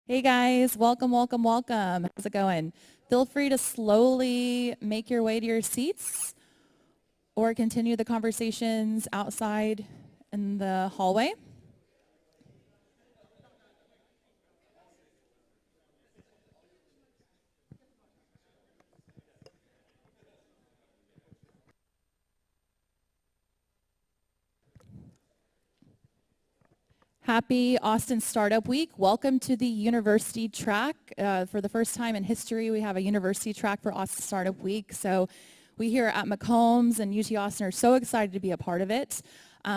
Hey guys, welcome, welcome, welcome. How's it going? Feel free to slowly make your way to your seats or continue the conversations outside in the hallway. Happy Austin Startup Week. Welcome to the university track. For the first time in history, we have a university track for Austin Startup Week. So we here at McCombs and UT Austin are so excited to be a part of it.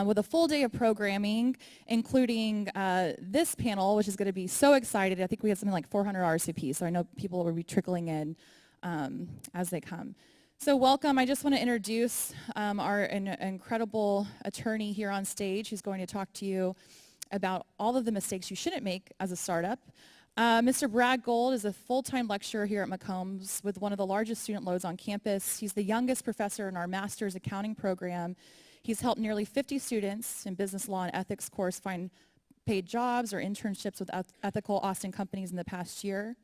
With a full day of programming, including this panel, which is going to be so excited. I think we have something like 400 RSVPs, so I know people will be trickling in as they come. So welcome. I just want to introduce our incredible attorney here on stage who's going to talk to you about all of the mistakes you shouldn't make as a startup. Mr. Brad Gold is a full-time lecturer here at McCombs with one of the largest student loads on campus. He's the youngest professor in our master's accounting program. He's helped nearly 50 students in business law and ethics course find paid jobs or internships with ethical Austin companies in the past year.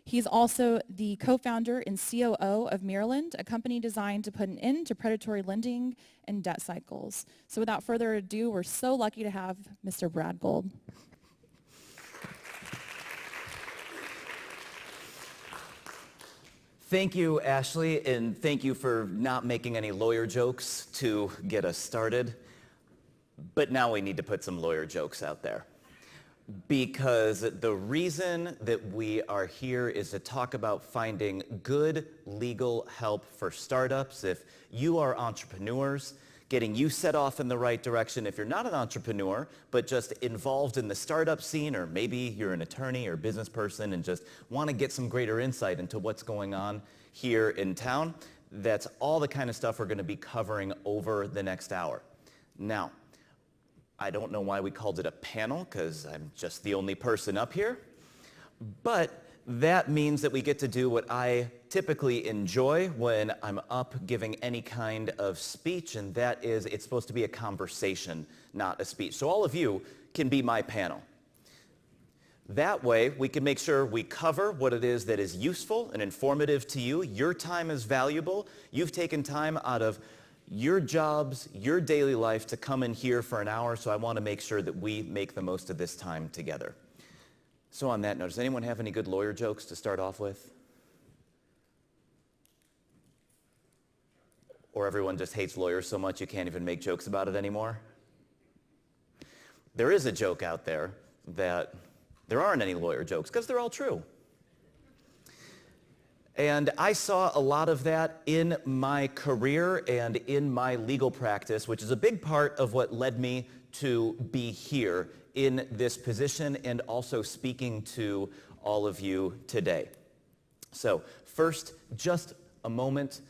He's also the co-founder and COO of Maryland, a company designed to put an end to predatory lending and debt cycles. So without further ado, we're so lucky to have Mr. Brad Gold. Thank you, Ashley, and thank you for not making any lawyer jokes to get us started. But now we need to put some lawyer jokes out there. Because the reason that we are here is to talk about finding good legal help for startups. If you are entrepreneurs, getting you set off in the right direction. If you're not an entrepreneur, but just involved in the startup scene, or maybe you're an attorney or business person and just want to get some greater insight into what's going on here in town, that's all the kind of stuff we're going to be covering over the next hour. Now, I don't know why we called it a panel, because I'm just the only person up here, but that means that we get to do what I typically enjoy when I'm up giving any kind of speech, and that is it's supposed to be a conversation, not a speech. So all of you can be my panel. That way, we can make sure we cover what it is that is useful and informative to you. Your time is valuable. You've taken time out of your jobs, your daily life to come in here for an hour, so I want to make sure that we make the most of this time together. So on that note, does anyone have any good lawyer jokes to start off with? Or everyone just hates lawyers so much you can't even make jokes about it anymore? There is a joke out there that there aren't any lawyer jokes, because they're all true. And I saw a lot of that in my career and in my legal practice, which is a big part of what led me to be here in this position and also speaking to all of you today. So first, just a moment,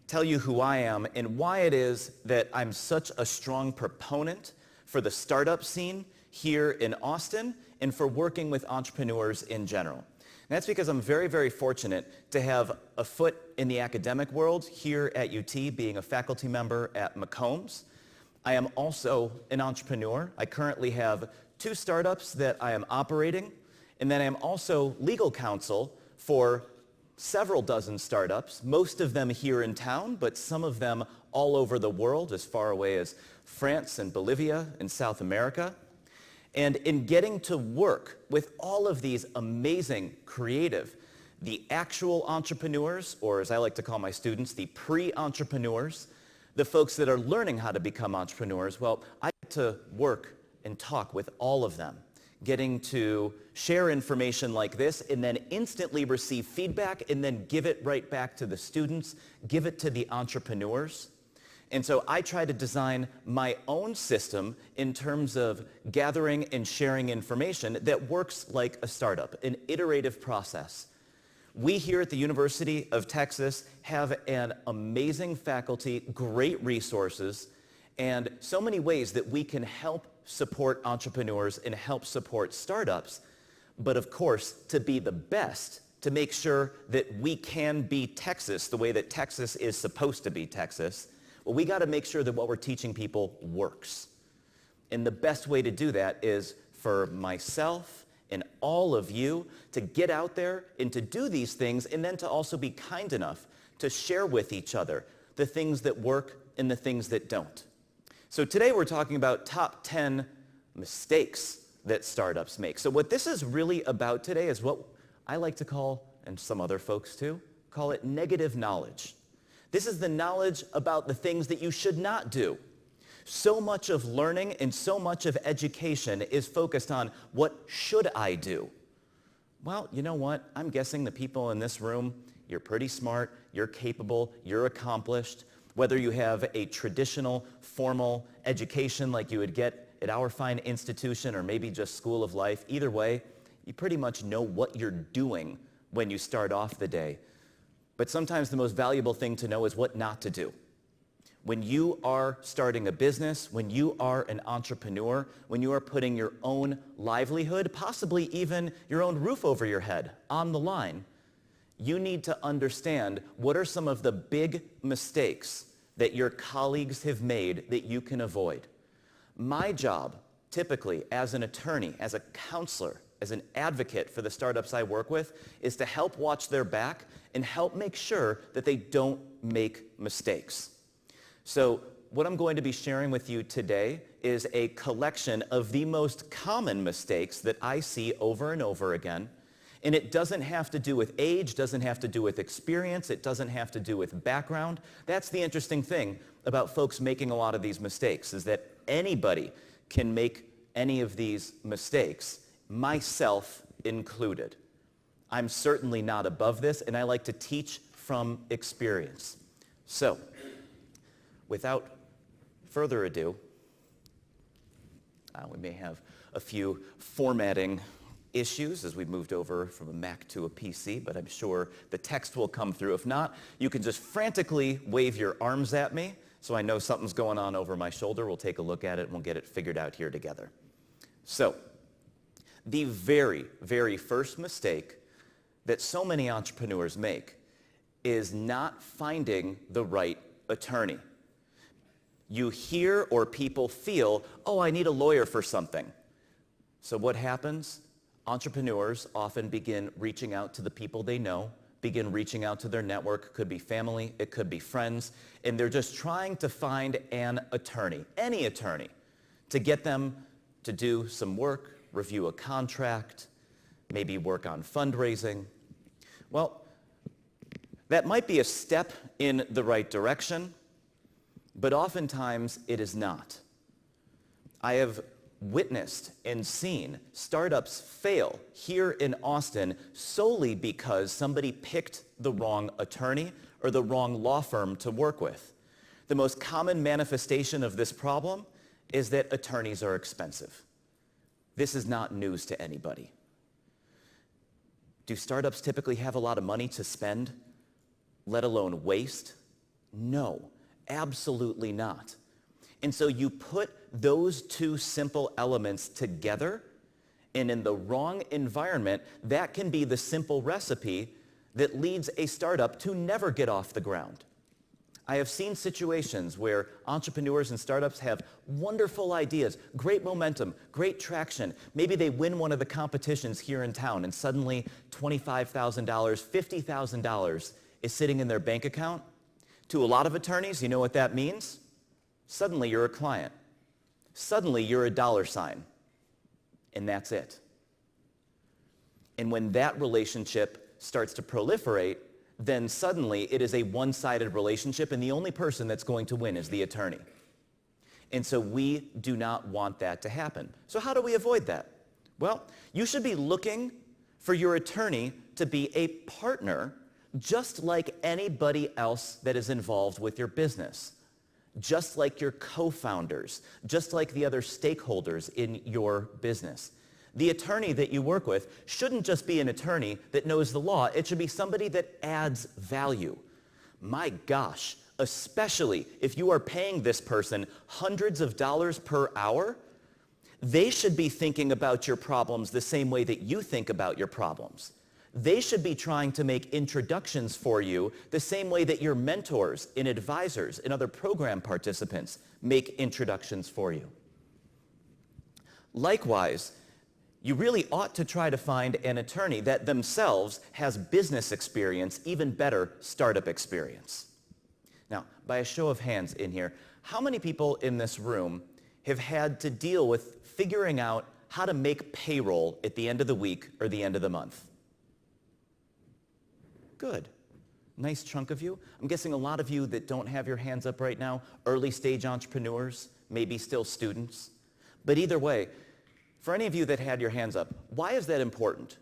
tell you who I am and why it is that I'm such a strong proponent for the startup scene here in Austin and for working with entrepreneurs in general. And that's because I'm very, very fortunate to have a foot in the academic world here at UT, being a faculty member at McCombs. I am also an entrepreneur. I currently have 2 startups that I am operating, and then I am also legal counsel for several dozen startups, most of them here in town, but some of them all over the world, as far away as France and Bolivia and South America. And in getting to work with all of these amazing, creative, the actual entrepreneurs, or as I like to call my students, the pre-entrepreneurs, the folks that are learning how to become entrepreneurs, well, I get to work and talk with all of them, getting to share information like this and then instantly receive feedback and then give it right back to the students, give it to the entrepreneurs. And so I try to design my own system in terms of gathering and sharing information that works like a startup, an iterative process. We here at the University of Texas have an amazing faculty, great resources, and so many ways that we can help support entrepreneurs and help support startups. But of course, to be the best, to make sure that we can be Texas the way that Texas is supposed to be Texas, well, we got to make sure that what we're teaching people works. And the best way to do that is for myself in all of you to get out there and to do these things, and then to also be kind enough to share with each other the things that work and the things that don't. So today we're talking about top 10 mistakes that startups make. So what this is really about today is what I like to call, and some other folks too, call it negative knowledge. This is the knowledge about the things that you should not do. So much of learning and so much of education is focused on what should I do? Well, you know what? I'm guessing the people in this room, you're pretty smart, you're capable, you're accomplished. Whether you have a traditional, formal education like you would get at our fine institution or maybe just School of Life, either way, you pretty much know what you're doing when you start off the day. But sometimes the most valuable thing to know is what not to do. When you are starting a business, when you are an entrepreneur, when you are putting your own livelihood, possibly even your own roof over your head on the line, you need to understand what are some of the big mistakes that your colleagues have made that you can avoid. My job, typically as an attorney, as a counselor, as an advocate for the startups I work with, is to help watch their back and help make sure that they don't make mistakes. So what I'm going to be sharing with you today is a collection of the most common mistakes that I see over and over again. And it doesn't have to do with age, doesn't have to do with experience, it doesn't have to do with background. That's the interesting thing about folks making a lot of these mistakes, is that anybody can make any of these mistakes, myself included. I'm certainly not above this, and I like to teach from experience. So, without further ado, we may have a few formatting issues as we moved over from a Mac to a PC, but I'm sure the text will come through. If not, you can just frantically wave your arms at me so I know something's going on over my shoulder. We'll take a look at it and we'll get it figured out here together. So, the very, very first mistake that so many entrepreneurs make is not finding the right attorney. You hear or people feel, oh, I need a lawyer for something. So what happens? Entrepreneurs often begin reaching out to the people they know, begin reaching out to their network. It could be family, it could be friends, and they're just trying to find an attorney, any attorney, to get them to do some work, review a contract, maybe work on fundraising. Well, that might be a step in the right direction, but oftentimes it is not. I have witnessed and seen startups fail here in Austin solely because somebody picked the wrong attorney or the wrong law firm to work with. The most common manifestation of this problem is that attorneys are expensive. This is not news to anybody. Do startups typically have a lot of money to spend, let alone waste? No. Absolutely not. And so you put those two simple elements together, and in the wrong environment, that can be the simple recipe that leads a startup to never get off the ground. I have seen situations where entrepreneurs and startups have wonderful ideas, great momentum, great traction. Maybe they win one of the competitions here in town, and suddenly $25,000, $50,000 is sitting in their bank account. To a lot of attorneys, you know what that means? Suddenly you're a client. Suddenly you're a dollar sign. And that's it. And when that relationship starts to proliferate, then suddenly it is a one-sided relationship, and the only person that's going to win is the attorney. And so we do not want that to happen. So how do we avoid that? Well, you should be looking for your attorney to be a partner just like anybody else that is involved with your business, just like your co-founders, just like the other stakeholders in your business. The attorney that you work with shouldn't just be an attorney that knows the law. It should be somebody that adds value. My gosh, especially if you are paying this person hundreds of dollars per hour, they should be thinking about your problems the same way that you think about your problems. They should be trying to make introductions for you the same way that your mentors and advisors and other program participants make introductions for you. Likewise, you really ought to try to find an attorney that themselves has business experience, even better, startup experience. Now, by a show of hands in here, how many people in this room have had to deal with figuring out how to make payroll at the end of the week or the end of the month? Good. Nice chunk of you. I'm guessing a lot of you that don't have your hands up right now, early stage entrepreneurs, maybe still students. But either way, for any of you that had your hands up, why is that important?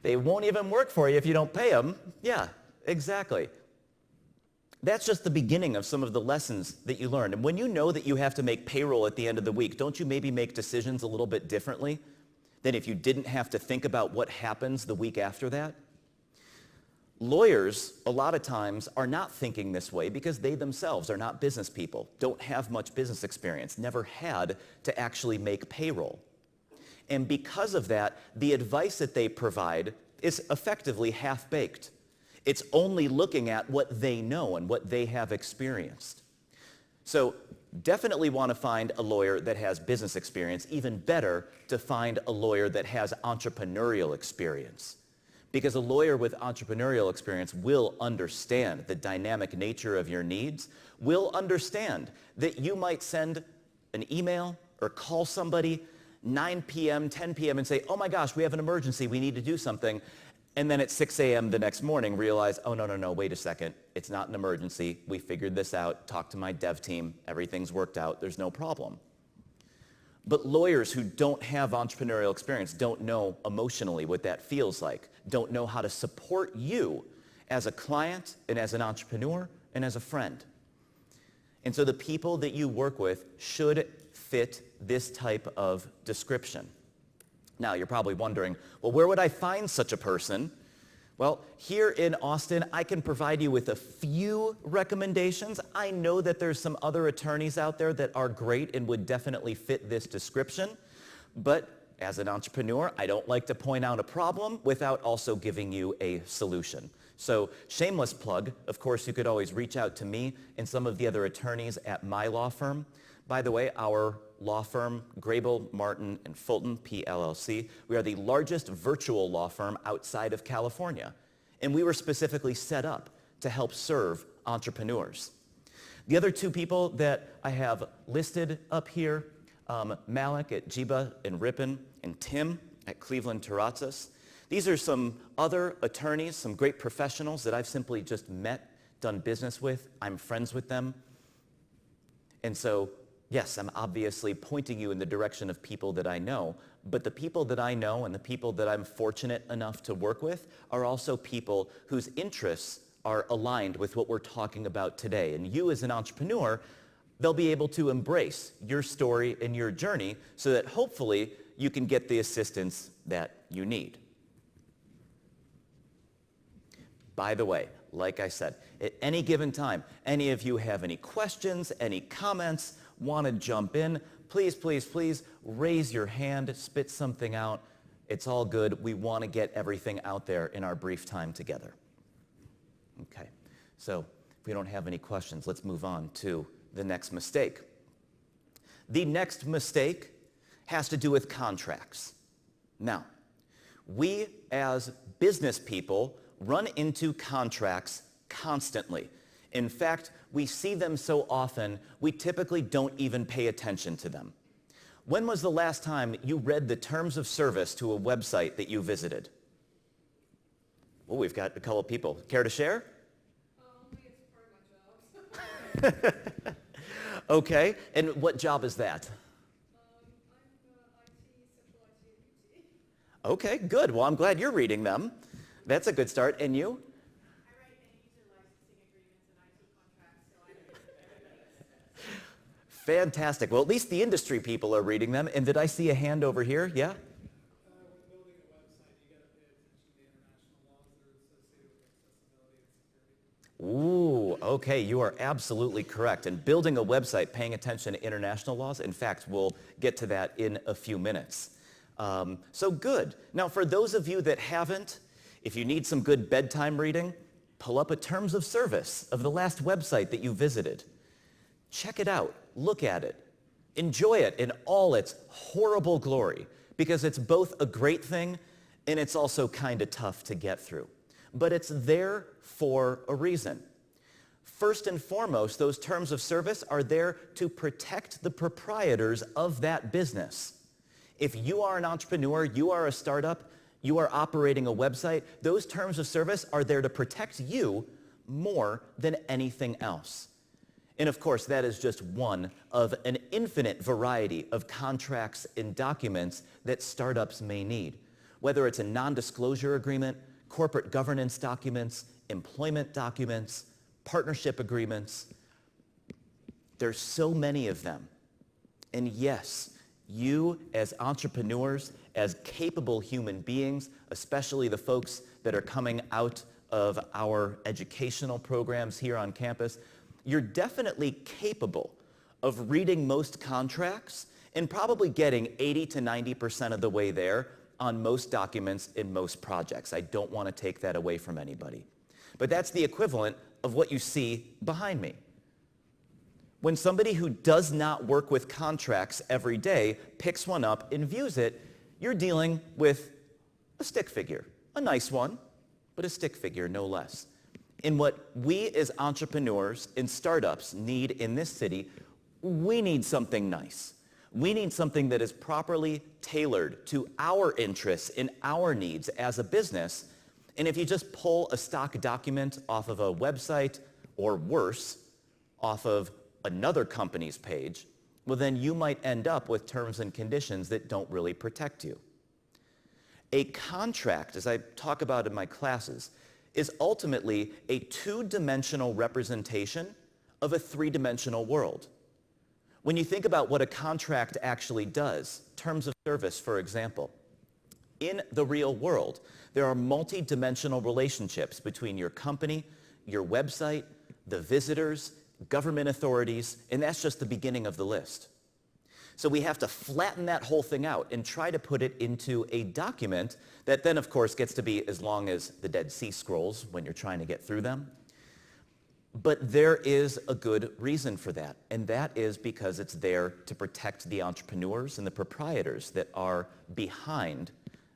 They won't even work for you if you don't pay them. Yeah, exactly. That's just the beginning of some of the lessons that you learn. And when you know that you have to make payroll at the end of the week, don't you maybe make decisions a little bit differently than if you didn't have to think about what happens the week after that? Lawyers, a lot of times, are not thinking this way because they themselves are not business people, don't have much business experience, never had to actually make payroll. And because of that, the advice that they provide is effectively half-baked. It's only looking at what they know and what they have experienced. So definitely want to find a lawyer that has business experience. Even better to find a lawyer that has entrepreneurial experience. Because a lawyer with entrepreneurial experience will understand the dynamic nature of your needs, will understand that you might send an email or call somebody 9 p.m., 10 p.m. and say, oh my gosh, we have an emergency, we need to do something. And then at 6 a.m. the next morning realize, oh no, wait a second, it's not an emergency, we figured this out, talked to my dev team, everything's worked out, there's no problem. But lawyers who don't have entrepreneurial experience don't know emotionally what that feels like, don't know how to support you as a client and as an entrepreneur and as a friend. And so the people that you work with should fit this type of description. Now, you're probably wondering, well, where would I find such a person? Well, here in Austin, I can provide you with a few recommendations. I know that there's some other attorneys out there that are great and would definitely fit this description. But as an entrepreneur, I don't like to point out a problem without also giving you a solution. So shameless plug, of course, you could always reach out to me and some of the other attorneys at my law firm. By the way, our law firm, Grable, Martin, and Fulton, PLLC, we are the largest virtual law firm outside of California. And we were specifically set up to help serve entrepreneurs. The other two people that I have listed up here, Malik at Jiba and Ripon, and Tim at Cleveland Terrazas. These are some other attorneys, some great professionals that I've simply just met, done business with. I'm friends with them. And so, yes, I'm obviously pointing you in the direction of people that I know, but the people that I know and the people that I'm fortunate enough to work with are also people whose interests are aligned with what we're talking about today. And you as an entrepreneur, they'll be able to embrace your story and your journey so that hopefully you can get the assistance that you need. By the way, like I said, at any given time, any of you have any questions, any comments, want to jump in, please, please, please raise your hand, spit something out. It's all good. We want to get everything out there in our brief time together. Okay, so if we don't have any questions, let's move on to the next mistake. The next mistake has to do with contracts. Now, we as business people run into contracts constantly. In fact, we see them so often, we typically don't even pay attention to them. When was the last time you read the terms of service to a website that you visited? Oh, we've got a couple of people. Care to share? It's part of my job. Okay, and what job is that? I'm IT, Okay, good. Well, I'm glad you're reading them. That's a good start. And you? I write end-user licensing agreements and IT contracts, so I know everything. Fantastic. Well, at least the industry people are reading them. And did I see a hand over here? Yeah? When building a website, you got to pay attention to the international laws that are associated with accessibility and security. Ooh, okay, you are absolutely correct. And building a website, paying attention to international laws, in fact, we'll get to that in a few minutes. So good. Now, for those of you that haven't, if you need some good bedtime reading, pull up a terms of service of the last website that you visited. Check it out. Look at it. Enjoy it in all its horrible glory, because it's both a great thing and it's also kind of tough to get through. But it's there for a reason. First and foremost, those terms of service are there to protect the proprietors of that business. If you are an entrepreneur, you are a startup, you are operating a website, those terms of service are there to protect you more than anything else. And of course, that is just one of an infinite variety of contracts and documents that startups may need. Whether it's a non-disclosure agreement, corporate governance documents, employment documents, partnership agreements. There's so many of them. And yes, you as entrepreneurs, as capable human beings, especially the folks that are coming out of our educational programs here on campus, you're definitely capable of reading most contracts and probably getting 80 to 90% of the way there on most documents in most projects. I don't want to take that away from anybody. But that's the equivalent of what you see behind me. When somebody who does not work with contracts every day picks one up and views it, you're dealing with a stick figure. A nice one, but a stick figure no less. And what we as entrepreneurs and startups need in this city, we need something nice. We need something that is properly tailored to our interests and our needs as a business. And if you just pull a stock document off of a website, or worse, off of another company's page, well then you might end up with terms and conditions that don't really protect you. A contract, as I talk about in my classes, is ultimately a two-dimensional representation of a three-dimensional world. When you think about what a contract actually does, terms of service, for example, in the real world, there are multi-dimensional relationships between your company, your website, the visitors, government authorities, and that's just the beginning of the list. So we have to flatten that whole thing out and try to put it into a document that then, of course, gets to be as long as the Dead Sea Scrolls when you're trying to get through them. But there is a good reason for that, and that is because it's there to protect the entrepreneurs and the proprietors that are behind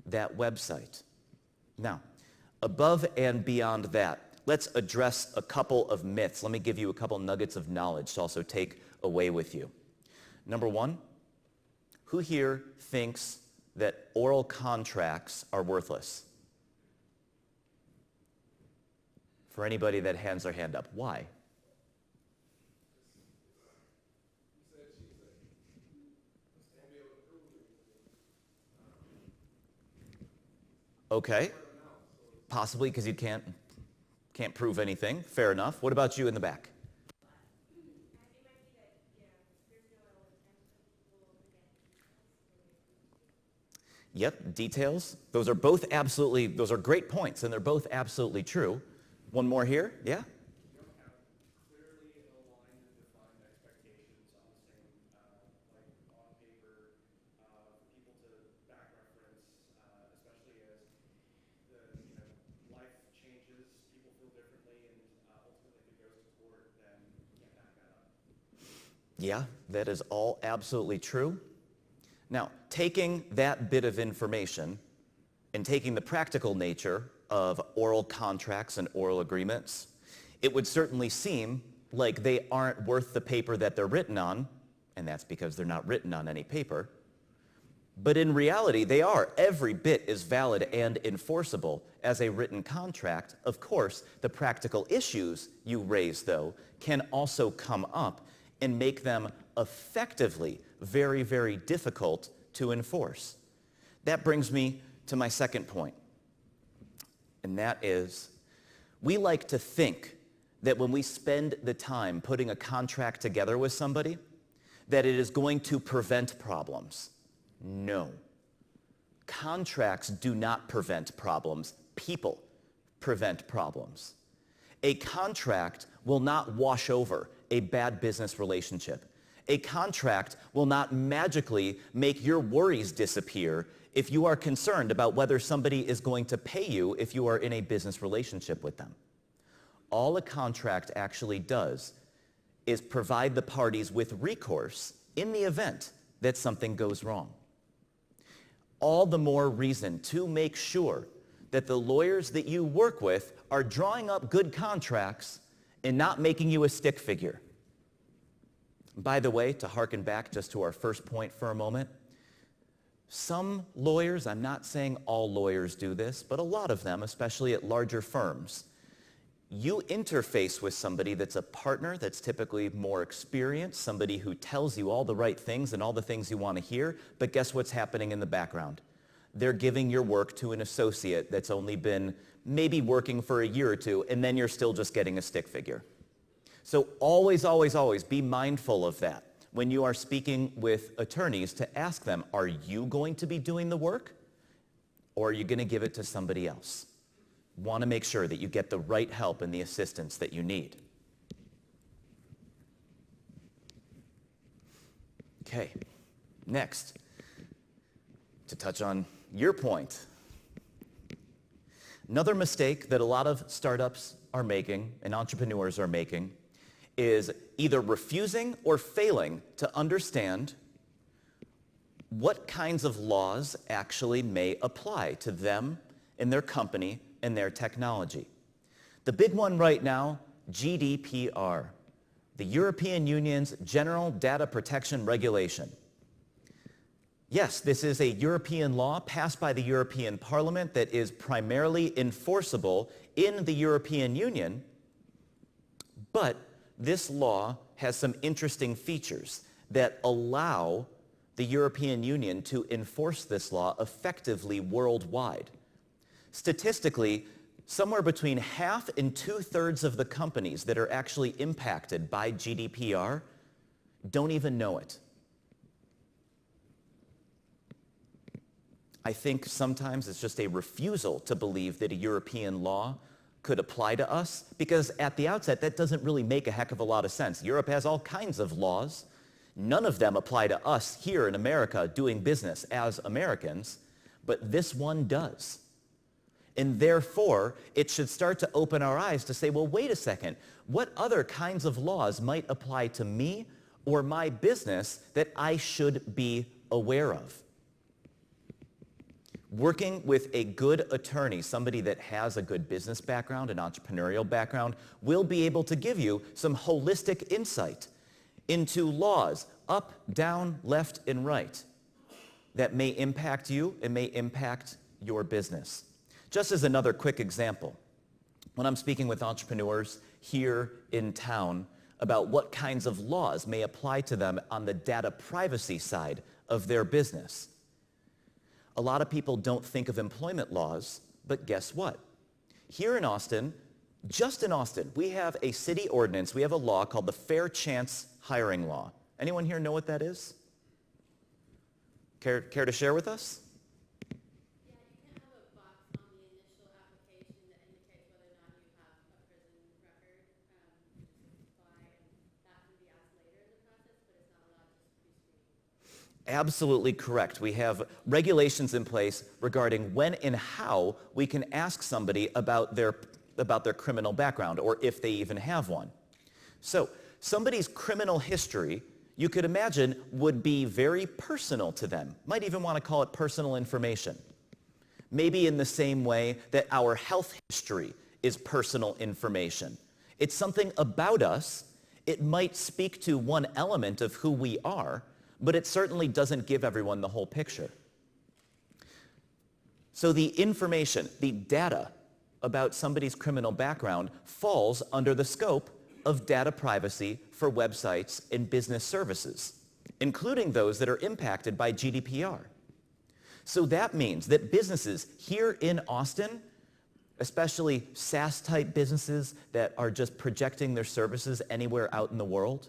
that website. Now, above and beyond that, let's address a couple of myths. Let me give you a couple nuggets of knowledge to also take away with you. Number one, who here thinks that oral contracts are worthless? For anybody that hands their hand up, why? Okay, possibly because you can't prove anything. Fair enough. What about you in the back? Yep, details. Those are great points, and they're both absolutely true. One more here, yeah? You don't have clearly aligned and defined expectations on the same, like on paper, for people to back reference, especially as life changes, people feel differently, and ultimately if it goes to court, then you can't back that up. Yeah, that is all absolutely true. Now, taking that bit of information and taking the practical nature of oral contracts and oral agreements, it would certainly seem like they aren't worth the paper that they're written on, and that's because they're not written on any paper. But in reality, they are every bit as valid and enforceable as a written contract. Of course, the practical issues you raise, though, can also come up and make them effectively very, very difficult to enforce. That brings me to my second point, and that is, we like to think that when we spend the time putting a contract together with somebody, that it is going to prevent problems. No. Contracts do not prevent problems. People prevent problems. A contract will not wash over a bad business relationship. A contract will not magically make your worries disappear if you are concerned about whether somebody is going to pay you if you are in a business relationship with them. All a contract actually does is provide the parties with recourse in the event that something goes wrong. All the more reason to make sure that the lawyers that you work with are drawing up good contracts and not making you a stick figure. By the way, to harken back just to our first point for a moment, some lawyers, I'm not saying all lawyers do this, but a lot of them, especially at larger firms, you interface with somebody that's a partner that's typically more experienced, somebody who tells you all the right things and all the things you want to hear, but guess what's happening in the background? They're giving your work to an associate that's only been maybe working for a year or two, and then you're still just getting a stick figure. So always, always, always be mindful of that when you are speaking with attorneys, to ask them, are you going to be doing the work, or are you going to give it to somebody else? Want to make sure that you get the right help and the assistance that you need. Okay, next, to touch on your point. Another mistake that a lot of startups are making and entrepreneurs are making is either refusing or failing to understand what kinds of laws actually may apply to them and their company and their technology. The big one right now, GDPR, the European Union's General Data Protection Regulation. Yes, this is a European law passed by the European Parliament that is primarily enforceable in the European Union, but this law has some interesting features that allow the European Union to enforce this law effectively worldwide. Statistically, somewhere between half and 2/3 of the companies that are actually impacted by GDPR don't even know it. I think sometimes it's just a refusal to believe that a European law could apply to us, because at the outset, that doesn't really make a heck of a lot of sense. Europe has all kinds of laws. None of them apply to us here in America doing business as Americans, but this one does. And therefore, it should start to open our eyes to say, well, wait a second, what other kinds of laws might apply to me or my business that I should be aware of? Working with a good attorney, somebody that has a good business background, an entrepreneurial background, will be able to give you some holistic insight into laws, up, down, left, and right, that may impact you and may impact your business. Just as another quick example, when I'm speaking with entrepreneurs here in town about what kinds of laws may apply to them on the data privacy side of their business, a lot of people don't think of employment laws, but guess what? Here in Austin, just in Austin, we have a city ordinance, we have a law called the Fair Chance Hiring Law. Anyone here know what that is? Care to share with us? Yeah, you can have a box on the initial application that indicates whether or not you have a prison record. You just apply, and that can be asked later in the process, but it's not allowed just pre-screening. Absolutely correct. We have regulations in place regarding when and how we can ask somebody about their criminal background, or if they even have one. So somebody's criminal history, you could imagine, would be very personal to them. Might even want to call it personal information. Maybe in the same way that our health history is personal information. It's something about us. It might speak to one element of who we are, but it certainly doesn't give everyone the whole picture. So the information, the data about somebody's criminal background falls under the scope of data privacy for websites and business services, including those that are impacted by GDPR. So that means that businesses here in Austin, especially SaaS-type businesses that are just projecting their services anywhere out in the world,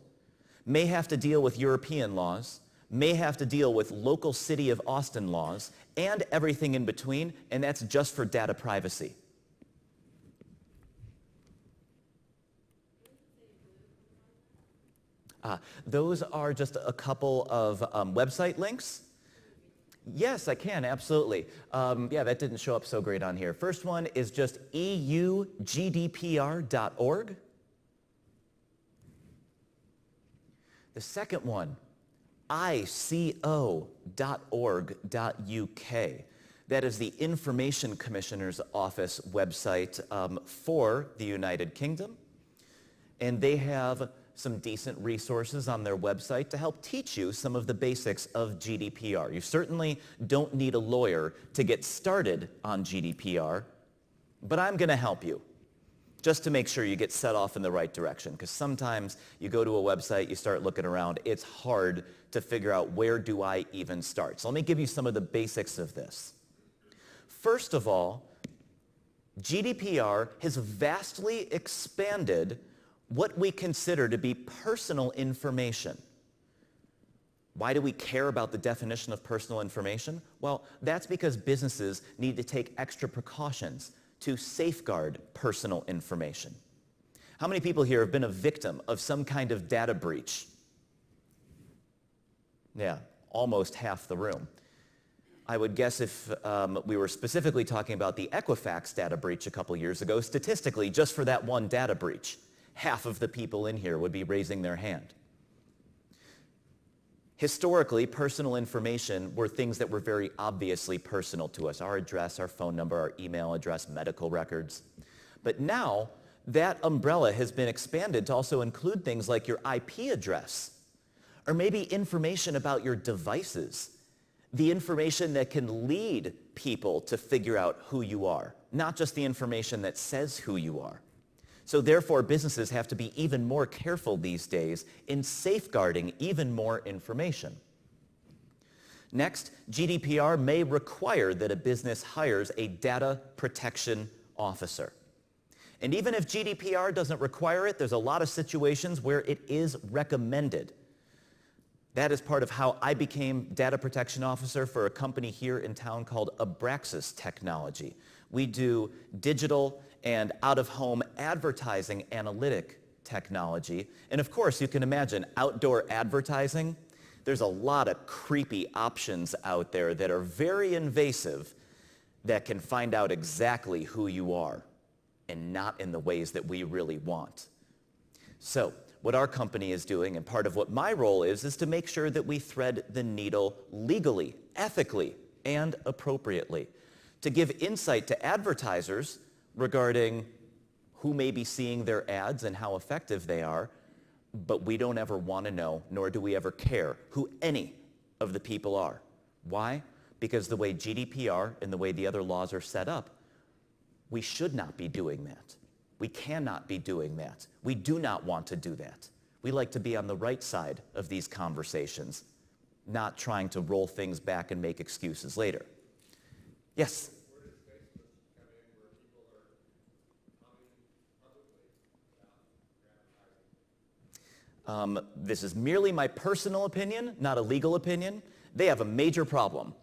may have to deal with European laws, may have to deal with local city of Austin laws, and everything in between, and that's just for data privacy. Those are just a couple of website links. Yes, I can, absolutely. Yeah, that didn't show up so great on here. First one is just eugdpr.org. The second one, ico.org.uk. That is the Information Commissioner's Office website for the United Kingdom. And they have some decent resources on their website to help teach you some of the basics of GDPR. You certainly don't need a lawyer to get started on GDPR, but I'm going to help you just to make sure you get set off in the right direction, because sometimes you go to a website, you start looking around, it's hard to figure out where do I even start. So let me give you some of the basics of this. First of all, GDPR has vastly expanded what we consider to be personal information. Why do we care about the definition of personal information? Well, that's because businesses need to take extra precautions to safeguard personal information. How many people here have been a victim of some kind of data breach? Yeah, almost half the room. I would guess if we were specifically talking about the Equifax data breach a couple years ago, statistically, just for that one data breach, half of the people in here would be raising their hand. Historically, personal information were things that were very obviously personal to us: our address, our phone number, our email address, medical records. But now, that umbrella has been expanded to also include things like your IP address, or maybe information about your devices, the information that can lead people to figure out who you are, not just the information that says who you are. So therefore, businesses have to be even more careful these days in safeguarding even more information. Next, GDPR may require that a business hires a data protection officer. And even if GDPR doesn't require it, there's a lot of situations where it is recommended. That is part of how I became data protection officer for a company here in town called Abraxas Technology. We do digital and out-of-home advertising analytic technology. And of course, you can imagine outdoor advertising. There's a lot of creepy options out there that are very invasive that can find out exactly who you are, and not in the ways that we really want. So what our company is doing, and part of what my role is to make sure that we thread the needle legally, ethically, and appropriately, to give insight to advertisers regarding who may be seeing their ads and how effective they are, but we don't ever want to know, nor do we ever care, who any of the people are. Why? Because the way GDPR and the way the other laws are set up, we should not be doing that. We cannot be doing that. We do not want to do that. We like to be on the right side of these conversations, not trying to roll things back and make excuses later. Yes? Where does Facebook come in where people are coming publicly about their advertising? This is merely my personal opinion, not a legal opinion. They have a major problem.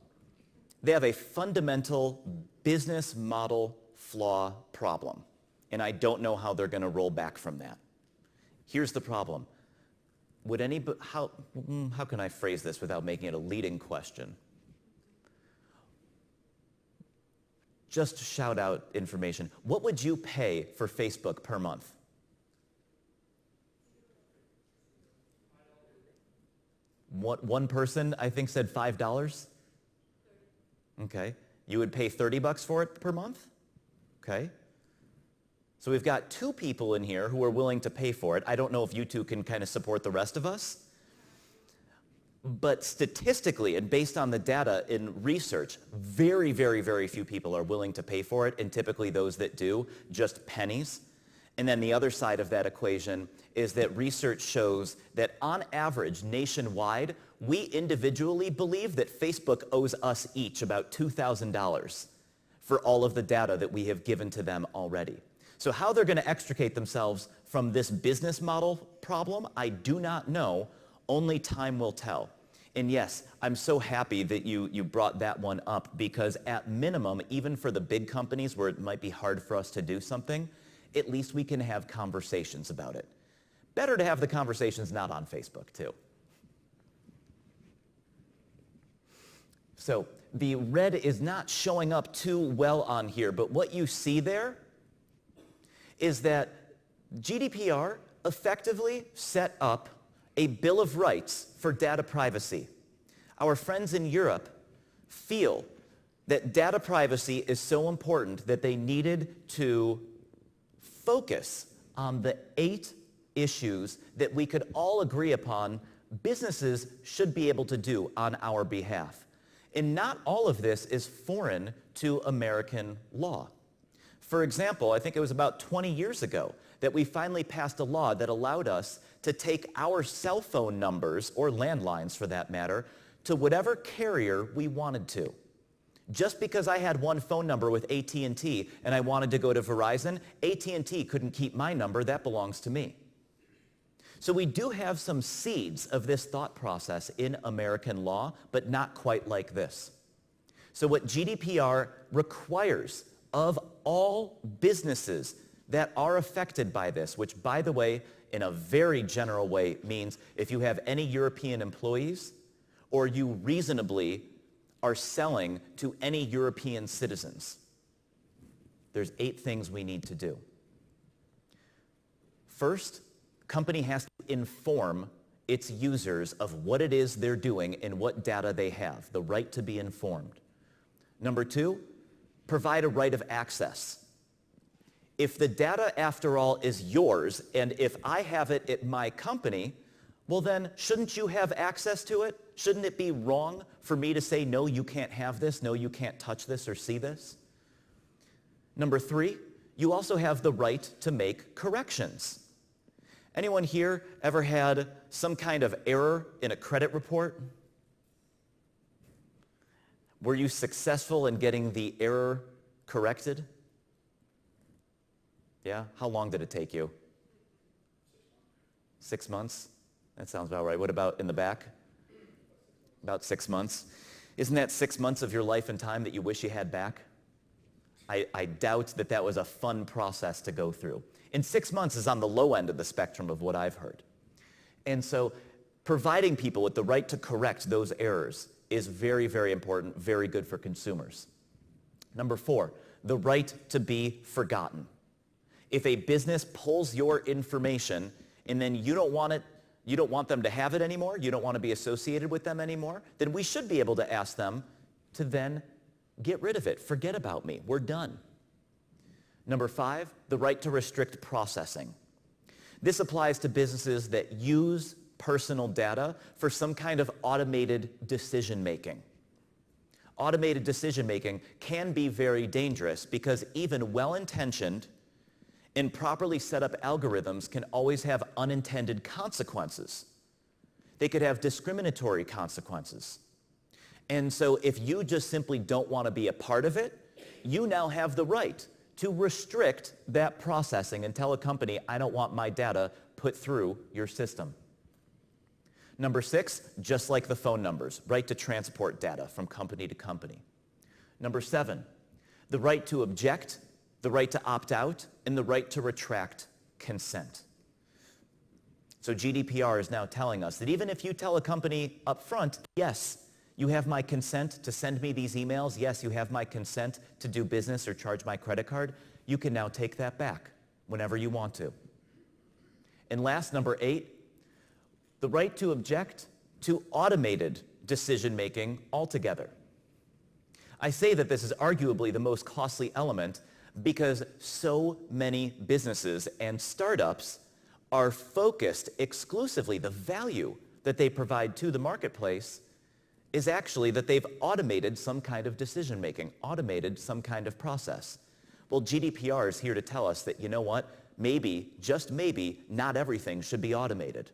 They have a fundamental business model flaw problem, and I don't know how they're going to roll back from that. Here's the problem. How can I phrase this without making it a leading question? Just to shout out information. What would you pay for Facebook per month? One person, I think, said $5. Okay. You would pay $30 for it per month? Okay. So we've got two people in here who are willing to pay for it. I don't know if you two can kind of support the rest of us. But statistically, and based on the data in research, very, very, very few people are willing to pay for it, and typically those that do, just pennies. And then the other side of that equation is that research shows that on average, nationwide, we individually believe that Facebook owes us each about $2,000 for all of the data that we have given to them already. So how they're going to extricate themselves from this business model problem, I do not know. Only time will tell. And yes, I'm so happy that you brought that one up, because at minimum, even for the big companies where it might be hard for us to do something, at least we can have conversations about it. Better to have the conversations not on Facebook, too. So the red is not showing up too well on here, but what you see there is that GDPR effectively set up a Bill of Rights for data privacy. Our friends in Europe feel that data privacy is so important that they needed to focus on the 8 issues that we could all agree upon businesses should be able to do on our behalf. And not all of this is foreign to American law. For example, I think it was about 20 years ago that we finally passed a law that allowed us to take our cell phone numbers, or landlines for that matter, to whatever carrier we wanted to. Just because I had one phone number with AT&T and I wanted to go to Verizon, AT&T couldn't keep my number. That belongs to me. So we do have some seeds of this thought process in American law, but not quite like this. So what GDPR requires of all businesses that are affected by this, which, by the way, in a very general way means if you have any European employees or you reasonably are selling to any European citizens, there's 8 things we need to do. First, company has to inform its users of what it is they're doing and what data they have, the right to be informed. Number 2, provide a right of access. If the data, after all, is yours, and if I have it at my company, well then, shouldn't you have access to it? Shouldn't it be wrong for me to say, no, you can't have this, no, you can't touch this or see this? Number 3, you also have the right to make corrections. Anyone here ever had some kind of error in a credit report? Were you successful in getting the error corrected? Yeah? How long did it take you? 6 months? That sounds about right. What about in the back? About 6 months. Isn't that 6 months of your life and time that you wish you had back? I doubt that that was a fun process to go through. And 6 months is on the low end of the spectrum of what I've heard. And so providing people with the right to correct those errors is very, very important, very good for consumers. Number 4, the right to be forgotten. If a business pulls your information and then you don't want them to have it anymore, you don't want to be associated with them anymore, then we should be able to ask them to then get rid of it. Forget about me. We're done. Number 5, the right to restrict processing. This applies to businesses that use personal data for some kind of automated decision-making. Automated decision-making can be very dangerous because even well-intentioned and properly set up algorithms can always have unintended consequences. They could have discriminatory consequences. And so if you just simply don't want to be a part of it, you now have the right to restrict that processing and tell a company, I don't want my data put through your system. Number 6, just like the phone numbers, right to transport data from company to company. Number 7, the right to object, the right to opt out, and the right to retract consent. So GDPR is now telling us that even if you tell a company up front, yes, you have my consent to send me these emails, yes, you have my consent to do business or charge my credit card, you can now take that back whenever you want to. And last, number 8, the right to object to automated decision-making altogether. I say that this is arguably the most costly element because so many businesses and startups are focused exclusively, the value that they provide to the marketplace is actually that they've automated some kind of decision-making, automated some kind of process. Well, GDPR is here to tell us that, you know what, maybe, just maybe, not everything should be automated.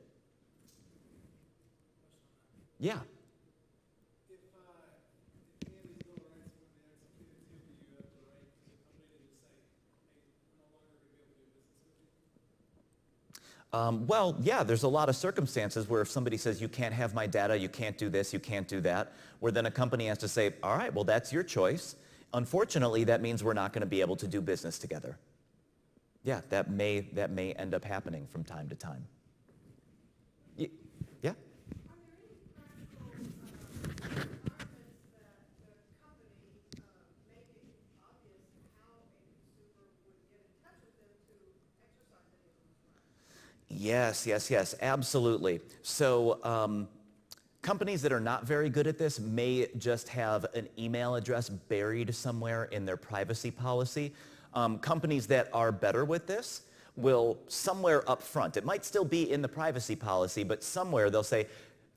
Yeah. Well, yeah, there's a lot of circumstances where if somebody says you can't have my data, you can't do this, you can't do that, where then a company has to say, all right, well, that's your choice. Unfortunately, that means we're not going to be able to do business together. Yeah, that may end up happening from time to time. Yeah? Are there any practical requirements that the company make it obvious how a consumer would get in touch with them to exercise any of those rights? Yes, yes, yes, absolutely. So companies that are not very good at this may just have an email address buried somewhere in their privacy policy. Companies that are better with this will somewhere up front, it might still be in the privacy policy, but somewhere they'll say,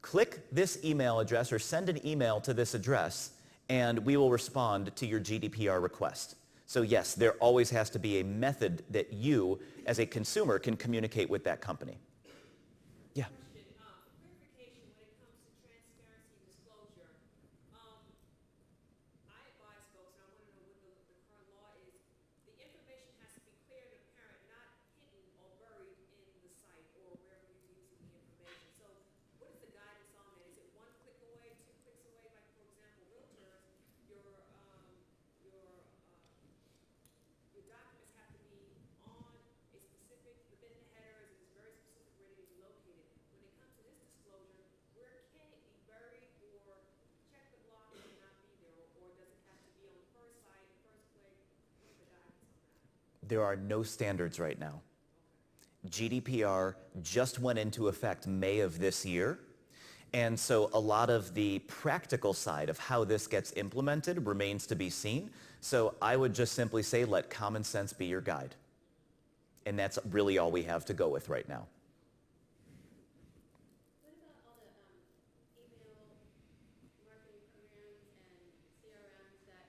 click this email address or send an email to this address and we will respond to your GDPR request. So yes, there always has to be a method that you as a consumer can communicate with that company. Yeah. Question, for clarification, when it comes to transparency and disclosure, I advise folks, and I want to know what the current law is, the information has to be clear and apparent, not hidden or buried in the site or wherever you're using the information. So what is the guidance on that? Is it one click away, 2 clicks away? Like, for example, realtors, your, um, your, uh, your documents have to be on a specific, within the headers, and it's very specific where it is located. When it comes to this disclosure, where can it be buried or check the block and not be there, or does it have to be on the first site, first click? What's the guidance on that? There are no standards right now. GDPR just went into effect May of this year. And so a lot of the practical side of how this gets implemented remains to be seen. So I would just simply say, let common sense be your guide. And that's really all we have to go with right now. What about all the email marketing programs and CRMs that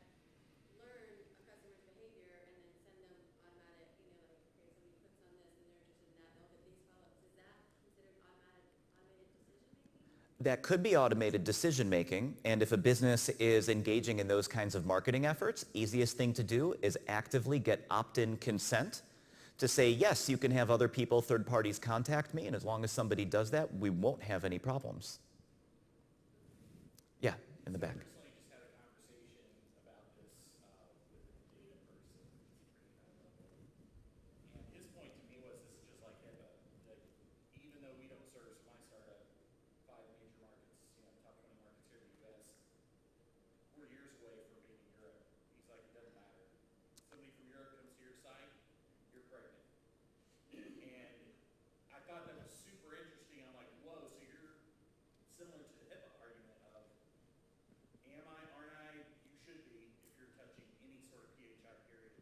learn a customer's behavior and then send them automatic, like, okay, somebody clicks on this and they're interested in that, they'll get these follow-ups. Is that considered automated decision making? That could be automated decision making, and if a business is engaging in those kinds of marketing efforts, easiest thing to do is actively get opt-in consent to say, yes, you can have other people, third parties contact me, and as long as somebody does that, we won't have any problems. Yeah, in the back. Recently just had a conversation about this with a data person, and his point to me was this is just like HIPAA. That even though we don't serve, so my startup, 5 major markets, top 20 markets here in the U.S., we're years away from being in Europe. He's like, it doesn't matter. Somebody from Europe comes to your site, you're pregnant. And I thought that was super interesting. I'm like, whoa, so you're similar to the HIPAA argument of, am I, aren't I, you should be if you're touching any sort of PHI period.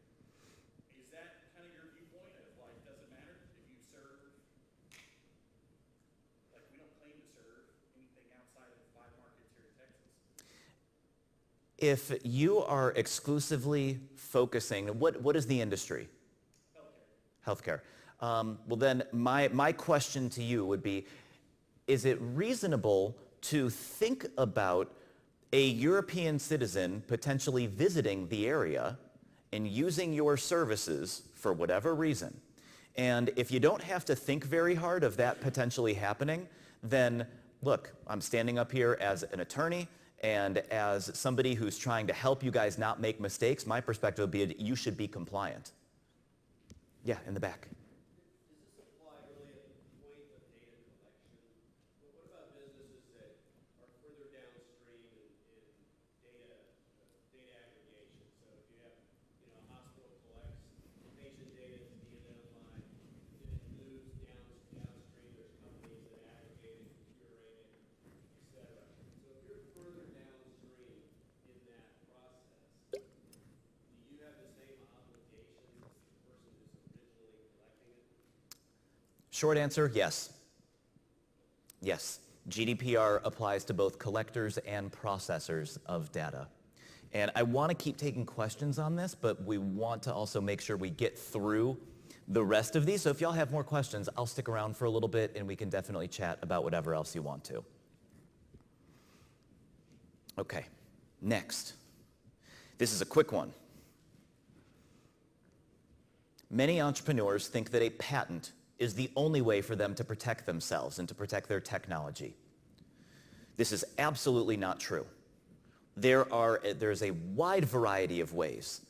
Is that kind of your viewpoint of like, does it matter if you serve, like we don't claim to serve anything outside of 5 markets here in Texas? If you are exclusively focusing, what is the industry? Healthcare. Healthcare. Well then, my question to you would be, is it reasonable to think about a European citizen potentially visiting the area and using your services for whatever reason? And if you don't have to think very hard of that potentially happening, then look, I'm standing up here as an attorney and as somebody who's trying to help you guys not make mistakes. My perspective would be that you should be compliant. Yeah, in the back. Does this apply really at the point of data collection? But what about businesses that are further downstream in data aggregation? So if you have, a hospital collects patient data to be identified, then it moves downstream. There's companies that aggregate it, curate it, et cetera. So if you're further downstream in that process, do you have the same obligations as the person who's originally collecting it? Short answer, yes. Yes. GDPR applies to both collectors and processors of data. And I want to keep taking questions on this, but we want to also make sure we get through the rest of these. So if y'all have more questions, I'll stick around for a little bit and we can definitely chat about whatever else you want to. Okay, next. This is a quick one. Many entrepreneurs think that a patent is the only way for them to protect themselves and to protect their technology. This is absolutely not true. There's a wide variety of ways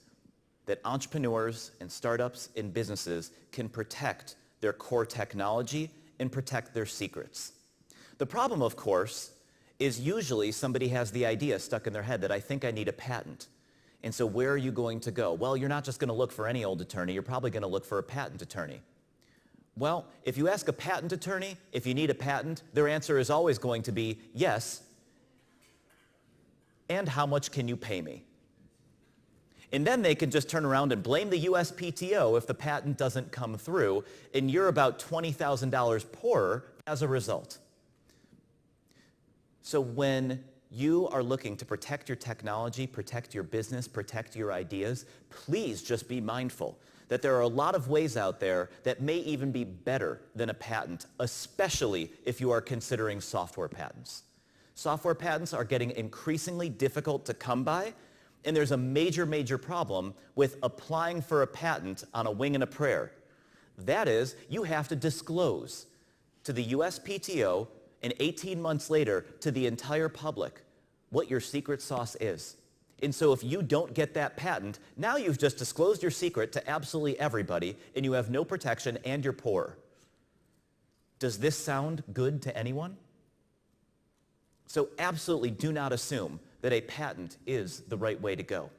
that entrepreneurs and startups and businesses can protect their core technology and protect their secrets. The problem, of course, is usually somebody has the idea stuck in their head that I think I need a patent. And so where are you going to go? Well, you're not just going to look for any old attorney. You're probably going to look for a patent attorney. Well, if you ask a patent attorney if you need a patent, their answer is always going to be yes. And how much can you pay me? And then they can just turn around and blame the USPTO if the patent doesn't come through, and you're about $20,000 poorer as a result. So when you are looking to protect your technology, protect your business, protect your ideas, please just be mindful that there are a lot of ways out there that may even be better than a patent, especially if you are considering software patents. Software patents are getting increasingly difficult to come by, and there's a major, major problem with applying for a patent on a wing and a prayer. That is, you have to disclose to the USPTO and 18 months later to the entire public what your secret sauce is. And so if you don't get that patent, now you've just disclosed your secret to absolutely everybody, and you have no protection, and you're poor. Does this sound good to anyone? So absolutely do not assume that a patent is the right way to go.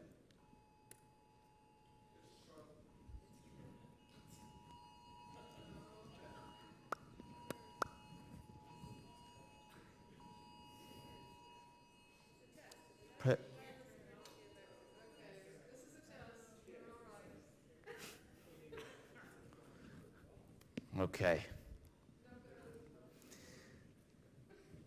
Pre- Okay.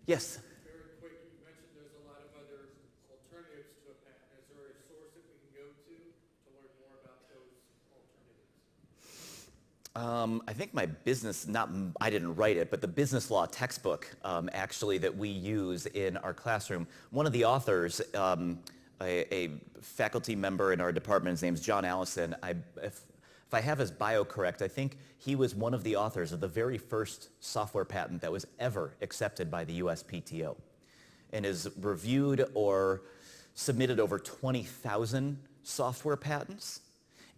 Yes? Very quick, you mentioned there's a lot of other alternatives to a patent. Is there a source that we can go to learn more about those alternatives? I think my business, I didn't write it, but the business law textbook actually that we use in our classroom, one of the authors, a faculty member in our department, his name's John Allison. If I have his bio correct, I think he was one of the authors of the very first software patent that was ever accepted by the USPTO, and has reviewed or submitted over 20,000 software patents.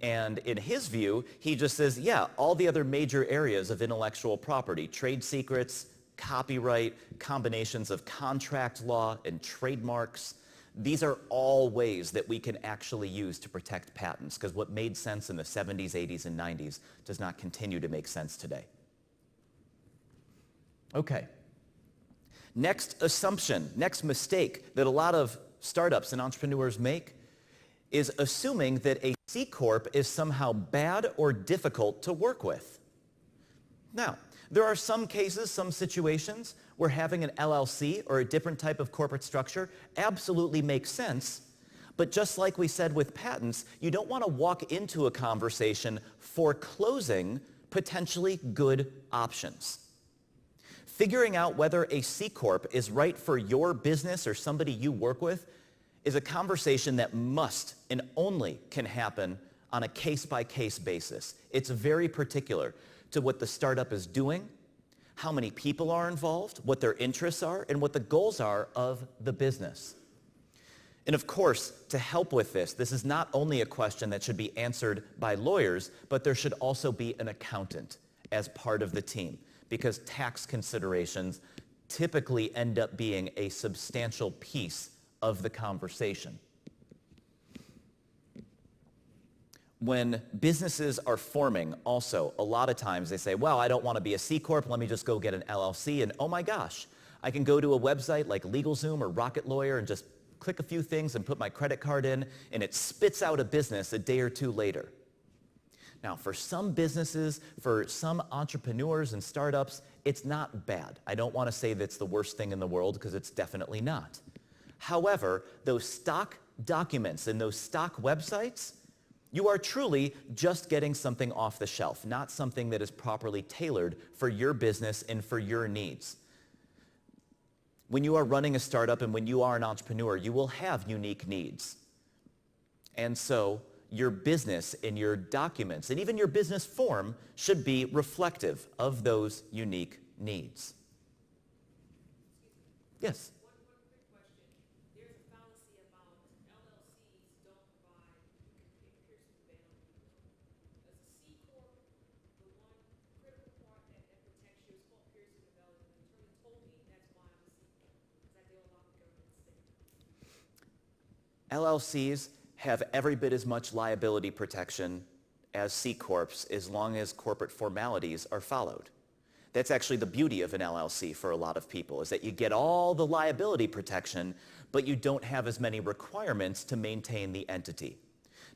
And in his view, he just says, yeah, all the other major areas of intellectual property, trade secrets, copyright, combinations of contract law and trademarks, these are all ways that we can actually use to protect patents, because what made sense in the 70s, 80s, and 90s does not continue to make sense today. Okay. Next assumption, next mistake that a lot of startups and entrepreneurs make is assuming that a C Corp is somehow bad or difficult to work with. Now, there are some cases, some situations where having an LLC or a different type of corporate structure absolutely makes sense. But just like we said with patents, you don't want to walk into a conversation foreclosing potentially good options. Figuring out whether a C Corp is right for your business or somebody you work with is a conversation that must and only can happen on a case-by-case basis. It's very particular to what the startup is doing, how many people are involved, what their interests are, and what the goals are of the business. And of course, to help with this, this is not only a question that should be answered by lawyers, but there should also be an accountant as part of the team, because tax considerations typically end up being a substantial piece of the conversation. When businesses are forming also, a lot of times they say, well, I don't want to be a C Corp, let me just go get an LLC, and oh my gosh, I can go to a website like LegalZoom or Rocket Lawyer and just click a few things and put my credit card in, and it spits out a business a day or two later. Now, for some businesses, for some entrepreneurs and startups, it's not bad. I don't want to say that's the worst thing in the world, because it's definitely not. However, those stock documents and those stock websites, you are truly just getting something off the shelf, not something that is properly tailored for your business and for your needs. When you are running a startup and when you are an entrepreneur, you will have unique needs. And so your business and your documents and even your business form should be reflective of those unique needs. Yes? One quick question. There's a fallacy about LLCs don't provide, you can pierce the veil. As a C Corp, the one critical part that protects you is called piercing the veil. And the attorney told me that's why I'm a C Corp, because I deal a lot with government state. LLCs have every bit as much liability protection as C Corps as long as corporate formalities are followed. That's actually the beauty of an LLC for a lot of people, is that you get all the liability protection, but you don't have as many requirements to maintain the entity.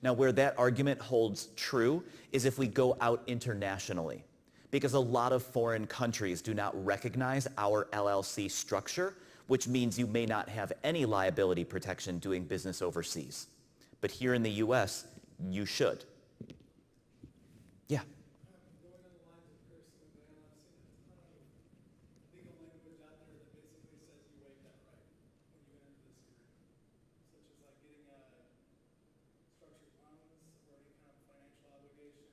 Now, where that argument holds true is if we go out internationally, because a lot of foreign countries do not recognize our LLC structure, which means you may not have any liability protection doing business overseas. But here in the US, you should. Yeah. Going on the lines of Kirsten and Diana, I've seen a ton of legal language out there that basically says you waive that right when you enter this agreement, such as like getting structured loans or any kind of financial obligations,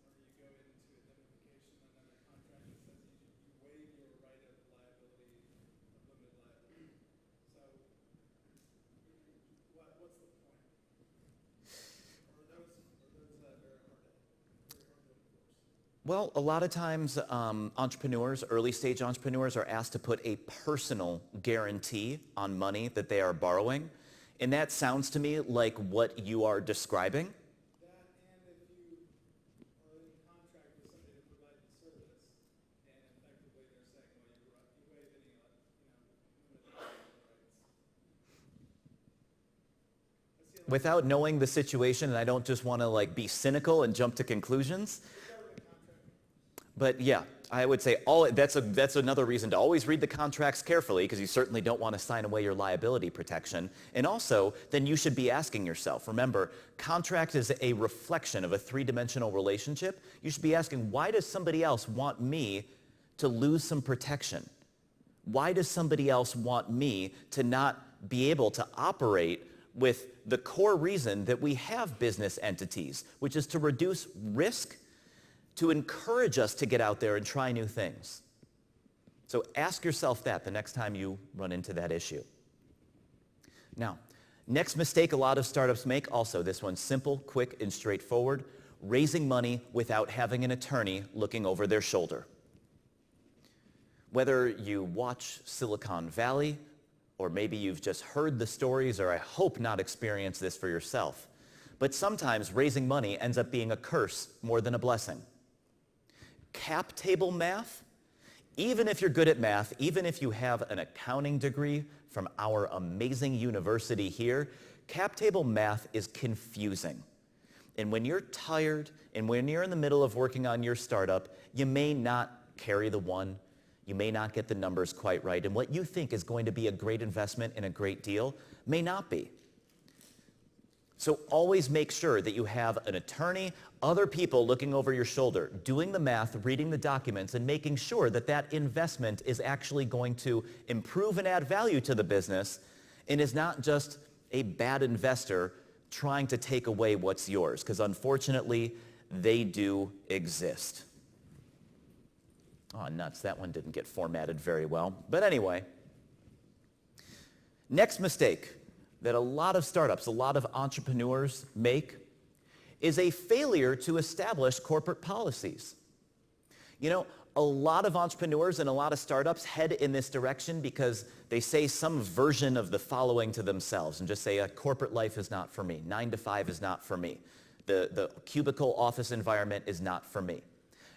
or you go into indemnification on another contract that says you waive your right of liability, of limited liability. So, what's the point? Or those very hard to enforce? Well, a lot of times entrepreneurs, early stage entrepreneurs, are asked to put a personal guarantee on money that they are borrowing. And that sounds to me like what you are describing. That, and if you are in contract with somebody to provide the service, and effectively they're saying, well, you waive any, limited liability rights. Without knowing the situation, and I don't just want to be cynical and jump to conclusions, but yeah, I would say that's another reason to always read the contracts carefully, because you certainly don't want to sign away your liability protection. And also, then you should be asking yourself, remember, contract is a reflection of a three-dimensional relationship. You should be asking, why does somebody else want me to lose some protection? Why does somebody else want me to not be able to operate with the core reason that we have business entities, which is to reduce risk, to encourage us to get out there and try new things? So ask yourself that the next time you run into that issue. Now, next mistake a lot of startups make, also this one's simple, quick, and straightforward: raising money without having an attorney looking over their shoulder. Whether you watch Silicon Valley, or maybe you've just heard the stories, or I hope not experienced this for yourself, but sometimes raising money ends up being a curse more than a blessing. Cap table math, even if you're good at math, even if you have an accounting degree from our amazing university here, cap table math is confusing. And when you're tired and when you're in the middle of working on your startup, you may not carry the one, you may not get the numbers quite right, and what you think is going to be a great investment and a great deal may not be. So always make sure that you have an attorney, other people looking over your shoulder, doing the math, reading the documents, and making sure that that investment is actually going to improve and add value to the business, and is not just a bad investor trying to take away what's yours, because unfortunately, they do exist. Oh, nuts, that one didn't get formatted very well. But anyway, next mistake that a lot of startups, a lot of entrepreneurs make is a failure to establish corporate policies. You know, a lot of entrepreneurs and a lot of startups head in this direction because they say some version of the following to themselves and just say, corporate life is not for me. 9 to 5 is not for me. The cubicle office environment is not for me.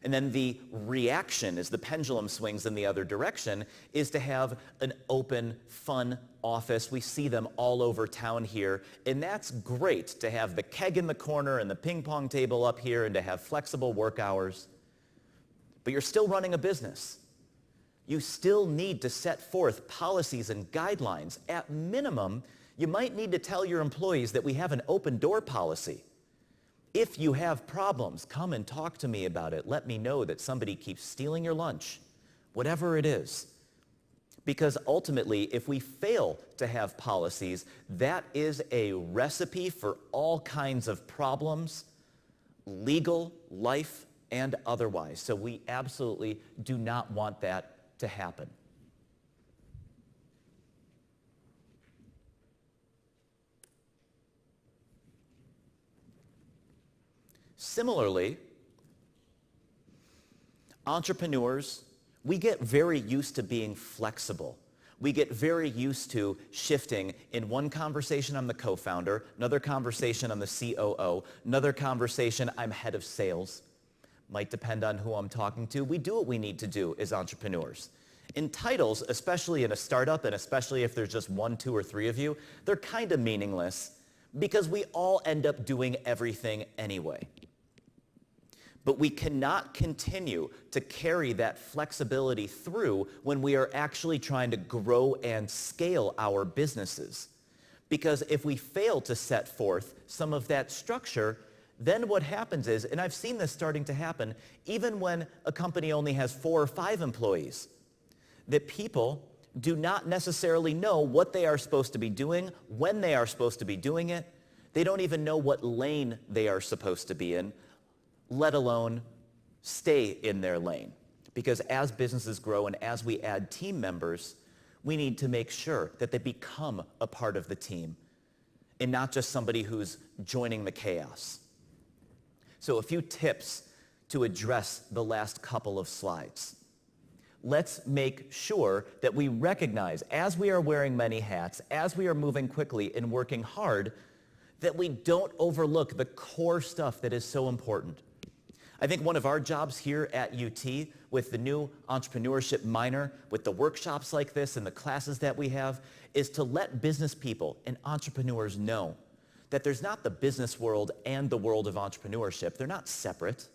And then the reaction, as the pendulum swings in the other direction, is to have an open, fun office. We see them all over town here, and that's great to have the keg in the corner and the ping pong table up here and to have flexible work hours. But you're still running a business. You still need to set forth policies and guidelines. At minimum, you might need to tell your employees that we have an open door policy. If you have problems, come and talk to me about it. Let me know that somebody keeps stealing your lunch, whatever it is. Because ultimately, if we fail to have policies, that is a recipe for all kinds of problems, legal, life, and otherwise. So we absolutely do not want that to happen. Similarly, entrepreneurs, we get very used to being flexible. we get very used to shifting. In one conversation, I'm the co-founder. Another conversation, I'm the COO. Another conversation, I'm head of sales. Might depend on who I'm talking to. We do what we need to do as entrepreneurs. In titles, especially in a startup, and especially if there's just 1, 2, or 3 of you, they're kind of meaningless because we all end up doing everything anyway. But we cannot continue to carry that flexibility through when we are actually trying to grow and scale our businesses. Because if we fail to set forth some of that structure, then what happens is, and I've seen this starting to happen, even when a company only has 4 or 5 employees, that people do not necessarily know what they are supposed to be doing, when they are supposed to be doing it. They don't even know what lane they are supposed to be in, let alone stay in their lane. Because as businesses grow and as we add team members, we need to make sure that they become a part of the team and not just somebody who's joining the chaos. So a few tips to address the last couple of slides. Let's make sure that we recognize, as we are wearing many hats, as we are moving quickly and working hard, that we don't overlook the core stuff that is so important. I think one of our jobs here at UT with the new entrepreneurship minor, with the workshops like this and the classes that we have, is to let business people and entrepreneurs know that there's not the business world and the world of entrepreneurship. They're not separate.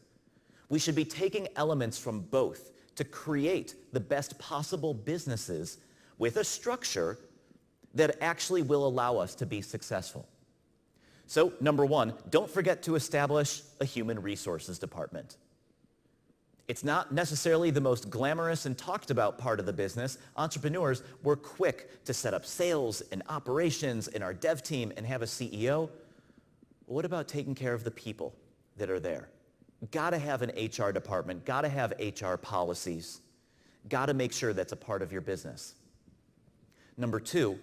We should be taking elements from both to create the best possible businesses with a structure that actually will allow us to be successful. So, number 1, don't forget to establish a human resources department. It's not necessarily the most glamorous and talked about part of the business. Entrepreneurs, we're quick to set up sales and operations in our dev team and have a CEO. What about taking care of the people that are there? Got to have an HR department, got to have HR policies, got to make sure that's a part of your business. Number 2,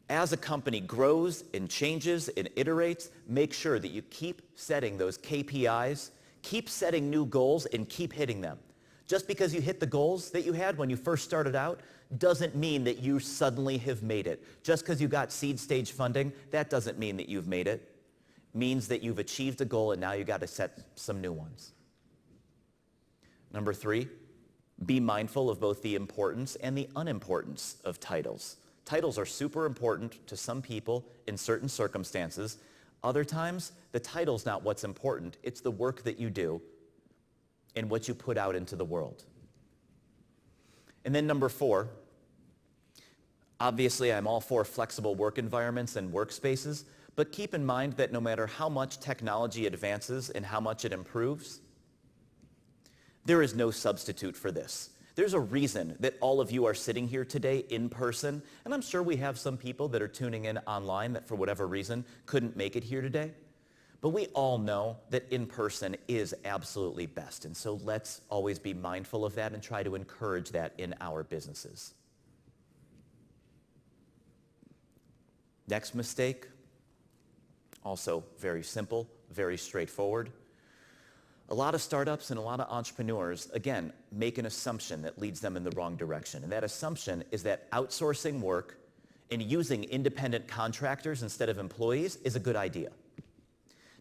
as a company grows and changes and iterates, make sure that you keep setting those KPIs, keep setting new goals, and keep hitting them. Just because you hit the goals that you had when you first started out doesn't mean that you suddenly have made it. Just because you got seed stage funding, that doesn't mean that you've made it. Means that you've achieved a goal and now you got to set some new ones. Number 3, be mindful of both the importance and the unimportance of titles. Titles are super important to some people in certain circumstances. Other times, the title's not what's important. It's the work that you do and what you put out into the world. And then number 4, obviously I'm all for flexible work environments and workspaces, but keep in mind that no matter how much technology advances and how much it improves, there is no substitute for this. There's a reason that all of you are sitting here today in person, and I'm sure we have some people that are tuning in online that for whatever reason couldn't make it here today. But we all know that in person is absolutely best, and so let's always be mindful of that and try to encourage that in our businesses. Next mistake, also very simple, very straightforward. A lot of startups and a lot of entrepreneurs, again, make an assumption that leads them in the wrong direction. And that assumption is that outsourcing work and using independent contractors instead of employees is a good idea.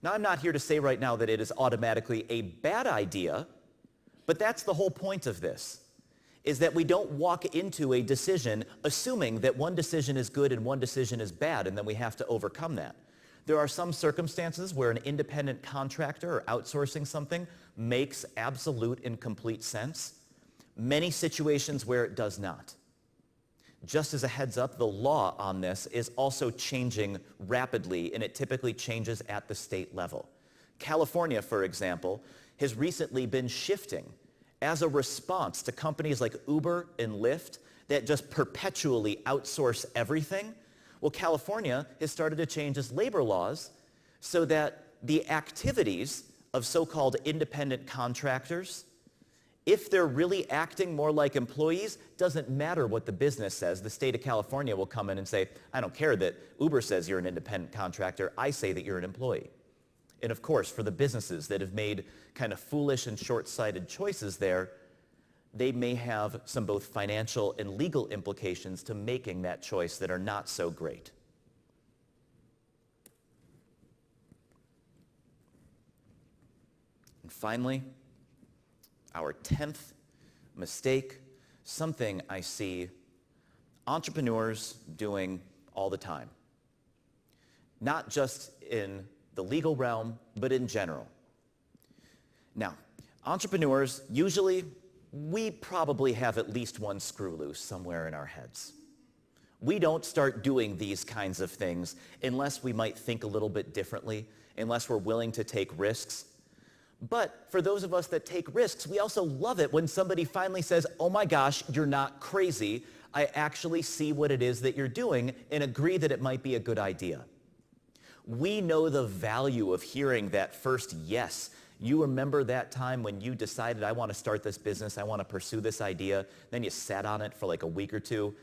Now, I'm not here to say right now that it is automatically a bad idea, but that's the whole point of this, is that we don't walk into a decision assuming that one decision is good and one decision is bad, and then we have to overcome that. There are some circumstances where an independent contractor or outsourcing something makes absolute and complete sense. Many situations where it does not. Just as a heads up, the law on this is also changing rapidly, and it typically changes at the state level. California, for example, has recently been shifting as a response to companies like Uber and Lyft that just perpetually outsource everything. Well, California has started to change its labor laws so that the activities of so-called independent contractors, if they're really acting more like employees, doesn't matter what the business says. The state of California will come in and say, I don't care that Uber says you're an independent contractor, I say that you're an employee. And of course, for the businesses that have made kind of foolish and short-sighted choices there, they may have some both financial and legal implications to making that choice that are not so great. And finally, our 10th mistake, something I see entrepreneurs doing all the time. Not just in the legal realm, but in general. Now, entrepreneurs, usually, we probably have at least one screw loose somewhere in our heads. We don't start doing these kinds of things unless we might think a little bit differently, unless we're willing to take risks. But for those of us that take risks, we also love it when somebody finally says, oh my gosh, you're not crazy. I actually see what it is that you're doing and agree that it might be a good idea. We know the value of hearing that first yes. You remember that time when you decided, I want to start this business, I want to pursue this idea, then you sat on it for like a week or two,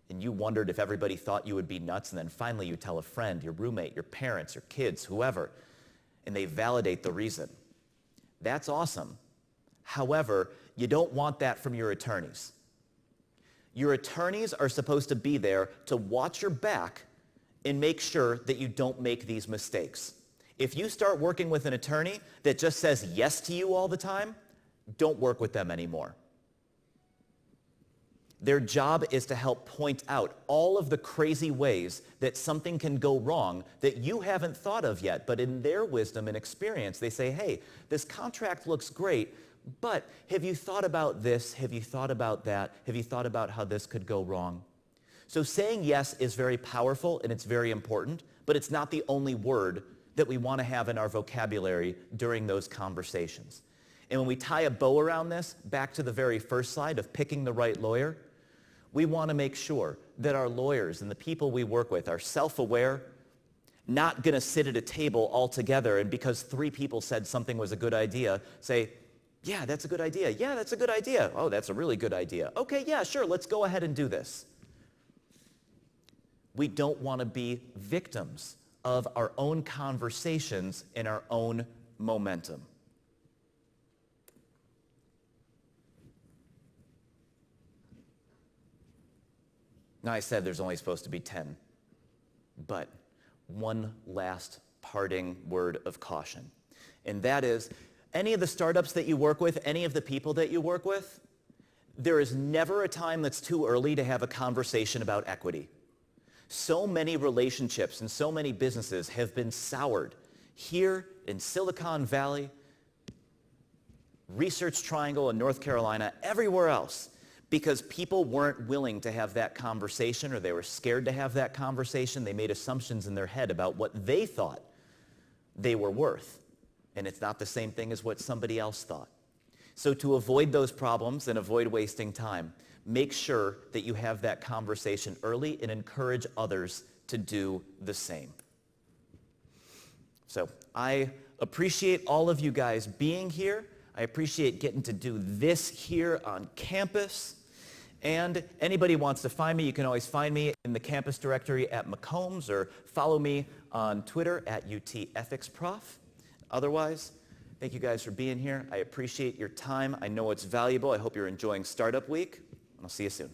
and you wondered if everybody thought you would be nuts, and then finally you tell a friend, your roommate, your parents, your kids, whoever, and they validate the reason. That's awesome. However, you don't want that from your attorneys. Your attorneys are supposed to be there to watch your back and make sure that you don't make these mistakes. If you start working with an attorney that just says yes to you all the time, don't work with them anymore. Their job is to help point out all of the crazy ways that something can go wrong that you haven't thought of yet, but in their wisdom and experience, they say, hey, this contract looks great, but have you thought about this? Have you thought about that? Have you thought about how this could go wrong? So saying yes is very powerful and it's very important, but it's not the only word that we want to have in our vocabulary during those conversations. And when we tie a bow around this, back to the very first slide of picking the right lawyer, we want to make sure that our lawyers and the people we work with are self-aware, not going to sit at a table all together and because 3 people said something was a good idea, say, yeah, that's a good idea. Yeah, that's a good idea. Oh, that's a really good idea. Okay, yeah, sure, let's go ahead and do this. We don't want to be victims of our own conversations and our own momentum. Now, I said there's only supposed to be 10, but one last parting word of caution, and that is, any of the startups that you work with, any of the people that you work with, there is never a time that's too early to have a conversation about equity. So many relationships and so many businesses have been soured here in Silicon Valley, Research Triangle in North Carolina, everywhere else, because people weren't willing to have that conversation or they were scared to have that conversation. They made assumptions in their head about what they thought they were worth. And it's not the same thing as what somebody else thought. So to avoid those problems and avoid wasting time, make sure that you have that conversation early and encourage others to do the same. So I appreciate all of you guys being here. I appreciate getting to do this here on campus. And anybody wants to find me, you can always find me in the campus directory at McCombs or follow me on Twitter at UTEthicsProf. Otherwise, thank you guys for being here. I appreciate your time. I know it's valuable. I hope you're enjoying Startup Week. I'll see you soon.